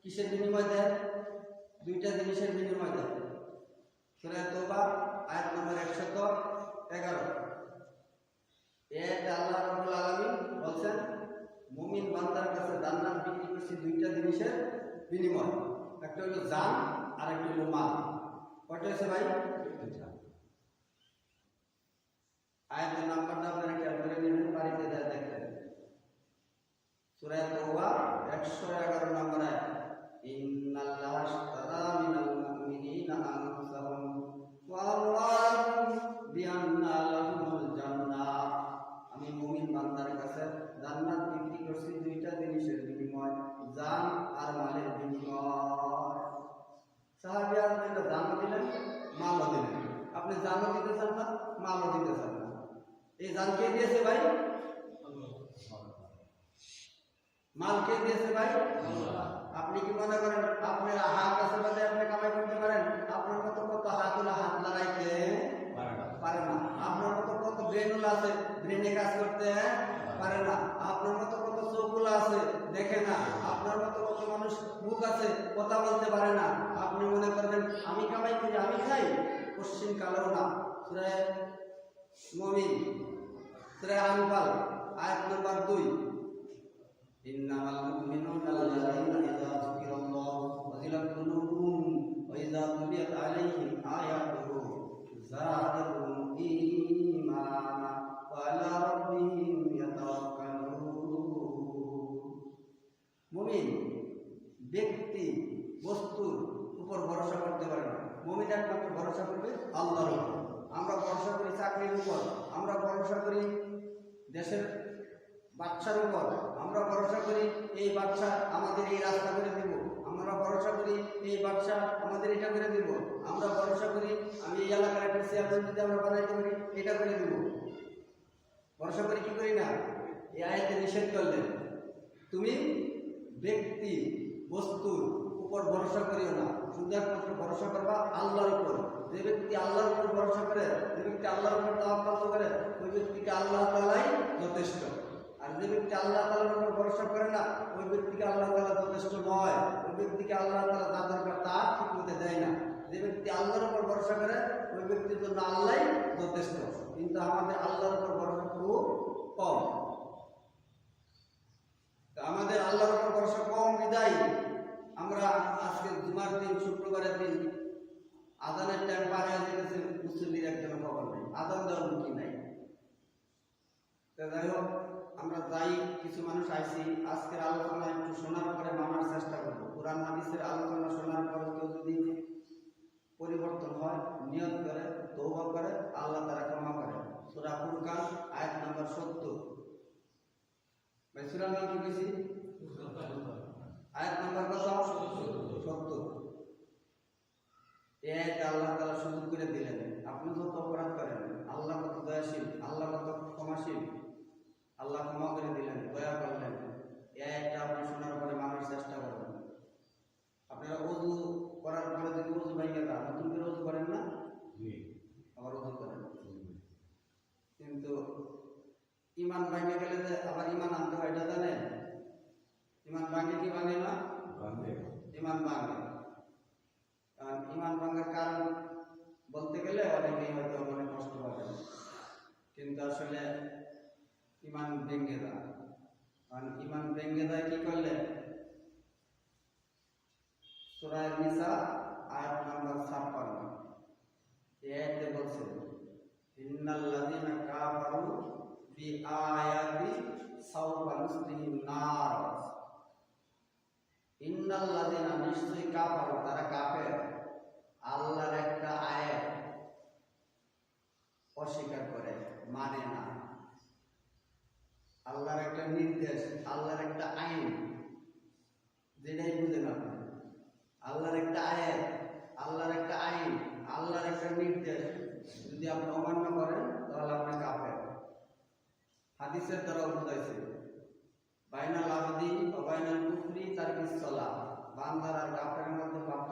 কিসের বিনিময় দেয়? দুইটা জিনিসের বিনিময় দেয়। সূরা তওবা আয়াত নম্বর 111। আল্লাহ রাব্বুল আলামিন বলছেন মুমিন বান্দার কাছে জান্নাত বিক্রি করছি দুইটা জিনিসের বিনিময়। একটা হলো জান আর একটা হলো মাল। কয়টা আছে ভাই? আয়াতের নাম্বারটা আপনারা খেয়াল করে নেবেন, বাড়িতে যা দেখবেন। সূরা তওবা 111 নম্বর আয়াত। ইন্নাল্লাহা আশতারা মিনাল মুমিনিনা আনফুসাহুম ওয়া আমওয়ালাহুম বিআন্না লাহুমুল জান্নাহ। আমি মুমিন বান্দার কাছে জান্নাত বিক্রি করছি দুইটা জিনিসের বিনিময়, জান আর মালের বিনিময়। সাহাবীরা আপনাকে জানও দিলেন, মালও দিলেন। আপনি জানও দিতে চান না, মালও দিতে চান না। এই জান কে দিয়েছে ভাই? মাল কে দিয়েছে ভাই? আপনি কি মনে করেন আপনার হাত আছে বলে আপনি কামাই করতে পারেন? আপনার মতো কত হাতুলা হাত লাগাইতে পারে না। আপনার মতো কত ব্রেনওয়ালা আছে, ব্রেনে কাজ করতে পারে না। আপনার মতো কত চোখগুলা আছে, দেখে না। আপনার মতো কত মানুষ মুখ আছে, কথা বলতে পারে না। আপনি মনে করবেন আমি কামাই করি, আমি খাই? পশ্চিম কালেও না। সূরা মুমিন, সূরা আনফাল আয়াত নম্বর 2। ইন্নামাল মুমিনুনা আল্লাযীনা ইযা যুকিরাল্লাহু ওয়াজিলাত কুলুবুহুম ওয়া ইযা তুলিয়াত আলাইহিম আয়াতুহু যাদাতুহুম ঈমানা ওয়া আলা রাব্বিহিম ইয়াতাওয়াক্কালুন। মুমিন ব্যক্তি বস্তুর উপর ভরসা করতে পারে না। মুমিন একমাত্র ভরসা করবে আল্লাহর উপর। আমরা ভরসা করি চাকরির উপর, আমরা ভরসা করি দেশের বাচ্চার উপর, আমরা ভরসা করি এই বাচ্চা আমাদের এই রাস্তা করে দিব, আমরা ভরসা করি এই বাচ্চা আমাদের এটা করে দিব, আমরা ভরসা করি আমি এই এলাকার একটা চেয়ারম্যান যদি আমরা বানাইতে পারি এটা করে দিব। ভরসা করি কি করি না? এই আয়াতে নিষেধ করলেন তুমি ব্যক্তি বস্তুর উপর ভরসা করিও না, শুধু একমাত্র ভরসা করবা আল্লাহর উপর। যে ব্যক্তি আল্লাহর উপর ভরসা করে, যে ব্যক্তি আল্লাহর উপর তাওয়াক্কুল করে, ওই ব্যক্তিকে আল্লাহ তাআলাই যথেষ্ট। আর যে ব্যক্তি আল্লাহ তাআলার উপর ভরসা করে না, ওই ব্যক্তিকে আল্লাহ তাআলা যথেষ্ট নয়। ওই ব্যক্তিকে আল্লাহ তাআলা যা দরকার তা ঠিক মতো দেয় না। যে ব্যক্তি আল্লাহর উপর ভরসা করে, ওই ব্যক্তির জন্য আল্লাহই যথেষ্ট। কিন্তু আমাদের আল্লাহর উপর ভরসা খুব কম। আমাদের আল্লাহর উপর ভরসা কম বিদায় আমরা আজকে জুমার দিন, শুক্রবারের দিন আযানের টাইম পার হয়ে যেতেছে, মুসল্লির একজন খবর নেই, আযান দেওয়ার মুখী নাই। যাই হোক, আমরা যাই কিছু মানুষ আইছি, আজকের আলোচনা একটু শোনার পরে মানার চেষ্টা করবো। কোরআন হাদিসের আলোচনা শোনার পরে কেউ যদি পরিবর্তন হয়, নিয়ত করে, তওবা করে, আল্লাহ তাআলা ক্ষমা করে। সূরা ফুরকান আয়াত নম্বর 70। ভাই সূরার নাম কি কইছি? আয়াত নম্বর কত? 70। এই আয়াতে আল্লাহ তাআলা সুযোগ করে দিলেন আপনি যত অপরাধ করেন আল্লাহ কত দয়াশীল, আল্লাহ কত ক্ষমাশীল। আল্লাহ ক্ষমা করে দিলেন, দয়া করলেন। এই আয়াতটা আপনি শোনার পরে মানার চেষ্টা করবেন। আপনারা ওযু করার পরে যদি ওযু ভেঙে যায়, নতুন করে ওযু করেন না? আবার ওযু করেন। কিন্তু ঈমান ভেঙে গেলে যে আবার ঈমান আনতে হয় এটা জানেন? ঈমান ভাঙে কি ভাঙে না? ঈমান ভাঙে। কারণ ঈমান ভাঙার কারণ বলতে গেলে অনেকেই হয়তো মনে কষ্ট পাবেন, কিন্তু আসলে ঈমান ভেঙে যায়। কারণ ঈমান ভেঙে যায় কি করলে? সূরা নিসা আয়াত নম্বর 56। এই আয়াতে বলছে ইন্নাল্লাযীনা কাফারু বিআয়াতি সাওফা নুসলিহিম নার। ইন্নাল্লাযীনা নিশ্চয়ই কাফারু, তারা কাফের, আল্লাহর একটা আয়াত অস্বীকার করে, মানে না। আল্লাহর একটা নির্দেশ, আল্লাহর একটা আইন, যেটাই বুঝেন আপনি, আল্লাহর একটা আয়াত, আল্লাহর একটা আইন, আল্লাহর একটা নির্দেশ যদি আপনি অমান্য করেন তাহলে আপনি কাফের। হাদিসের দ্বারা বুঝাইছে বাইনাল আবদি ওয়া বাইনাল কুফরি তারকিস সালাহ, বান্দার আর কাফেরের মধ্যে পার্থক্য